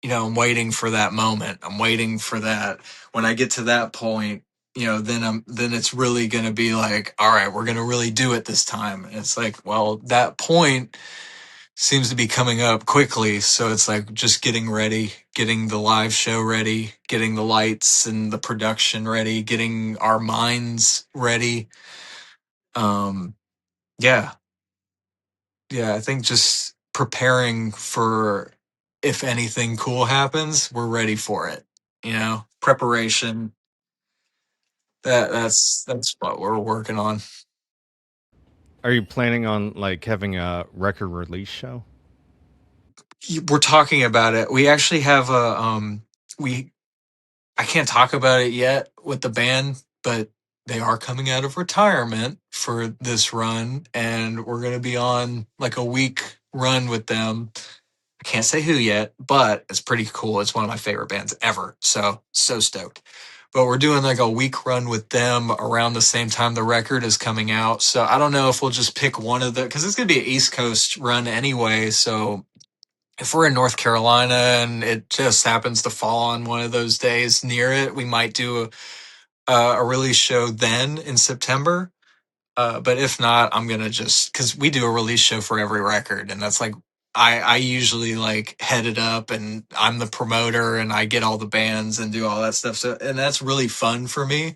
I'm waiting for that moment. I'm waiting for that. When I get to that point, then it's really going to be like, all right, we're going to really do it this time. And it's like, well, that point seems to be coming up quickly. So it's like just getting ready, getting the live show ready, getting the lights and the production ready, getting our minds ready. Um, yeah, yeah, I think just preparing for, if anything cool happens, we're ready for it. Preparation. That's what we're working on. Are you planning on like having a record release show? We're talking about it. We actually have we I can't talk about it yet with the band, but they are coming out of retirement for this run, and we're going to be on like a week run with them. I can't say who yet, but it's pretty cool. It's one of my favorite bands ever. So stoked. But we're doing like a week run with them around the same time the record is coming out. So I don't know if we'll just pick one of the, because it's going to be an East Coast run anyway. So if we're in North Carolina and it just happens to fall on one of those days near it, we might do a release show then in September. But if not, I'm gonna just, because we do a release show for every record, and that's like, I usually like head it up, and I'm the promoter, and I get all the bands and do all that stuff. So, and that's really fun for me.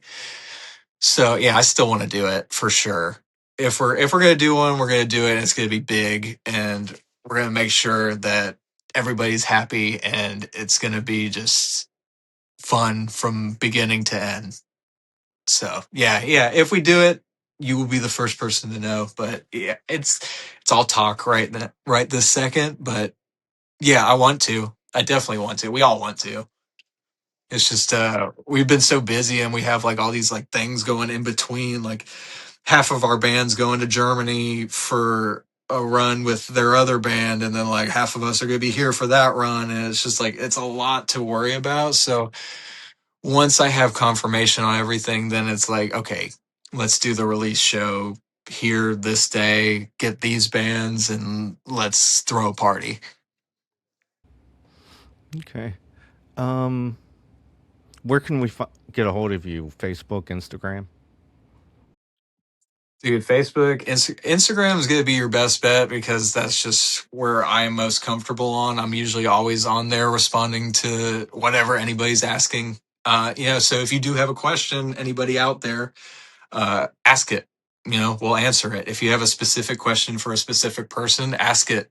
So yeah, I still want to do it for sure. If we're gonna do one, we're gonna do it, and it's gonna be big, and we're gonna make sure that everybody's happy, and it's gonna be just fun from beginning to end. So yeah. If we do it, you will be the first person to know. But yeah, it's all talk right this second. But yeah, I want to. I definitely want to. We all want to. It's just we've been so busy, and we have like all these like things going in between. Like half of our band's going to Germany for a run with their other band, and then like half of us are going to be here for that run, and it's just like it's a lot to worry about. So once I have confirmation on everything, then it's like, okay, let's do the release show here this day, get these bands, and let's throw a party. Okay. Um, where can we get a hold of you? Facebook, Instagram? Dude, Facebook, Instagram is going to be your best bet, because that's just where I'm most comfortable on. I'm usually always on there responding to whatever anybody's asking. So if you do have a question, anybody out there, ask it. We'll answer it. If you have a specific question for a specific person, ask it.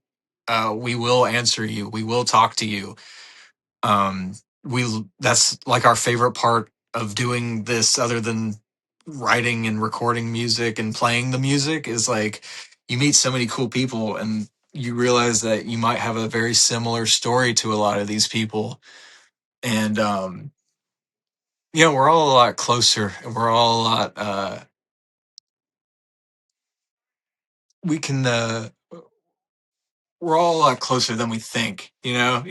We will answer you. We will talk to you. We That's like our favorite part of doing this, other than writing and recording music and playing the music, is like you meet so many cool people, and you realize that you might have a very similar story to a lot of these people. And we're all a lot closer, and we're all a lot we can we're all a lot closer than we think. You know,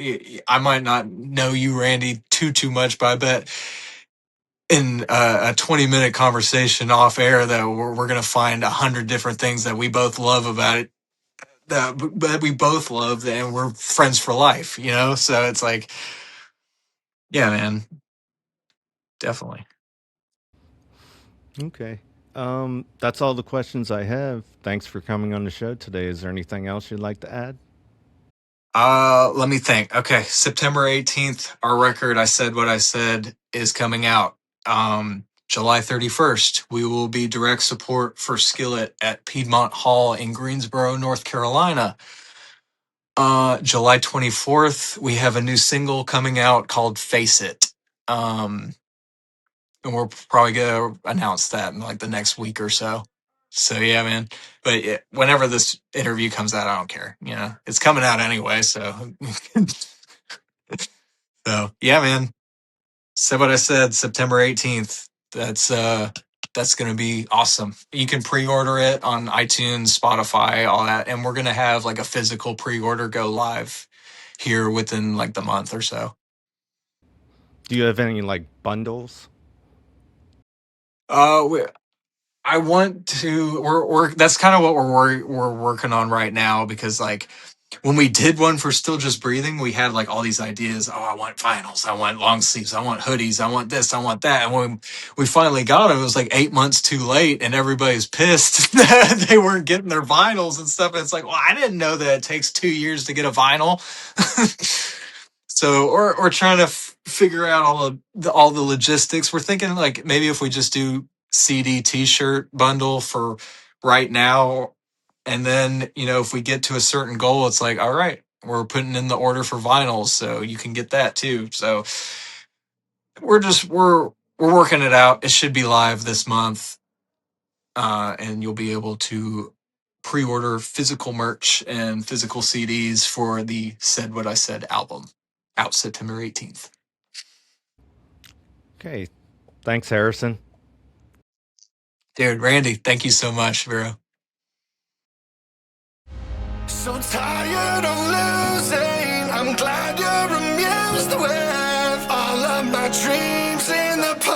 I might not know you, Randy, too much, but I bet in a 20-minute conversation off air that we're going to find 100 different things that we both love about it, that we both love, and we're friends for life, you know? So it's like, yeah, man, definitely. Okay. That's all the questions I have. Thanks for coming on the show today. Is there anything else you'd like to add? Let me think. Okay, September 18th, our record, I Said What I Said, is coming out. July 31st, we will be direct support for Skillet at Piedmont Hall in Greensboro, North Carolina. July 24th, we have a new single coming out called Face It. And we're probably gonna announce that in like the next week or so. So yeah, man. But yeah, whenever this interview comes out, I don't care. You know, it's coming out anyway. So, so yeah, man. Said What I Said, September 18th. That's gonna be awesome. You can pre-order it on iTunes, Spotify, all that, and we're gonna have like a physical pre-order go live here within like the month or so. Do you have any like bundles? Uh, I want to. We're that's kind of what we're working on right now, because like when we did one for Still Just Breathing, we had like all these ideas. Oh, I want vinyls, I want long sleeves, I want hoodies, I want this, I want that. And when we finally got them, it was like 8 months too late, and everybody's pissed that they weren't getting their vinyls and stuff. And it's like, well, I didn't know that it takes 2 years to get a vinyl. So, or trying to figure out all the logistics. We're thinking like maybe if we just do CD T-shirt bundle for right now, and then if we get to a certain goal, it's like, all right, we're putting in the order for vinyls, so you can get that too. So we're working it out. It should be live this month, and you'll be able to pre-order physical merch and physical CDs for the Said What I Said album, out September 18th. Okay. Thanks, Harrison. Dude, Randy, thank you so much, Vero. So tired of losing. I'm glad you're amused with all of my dreams in the past.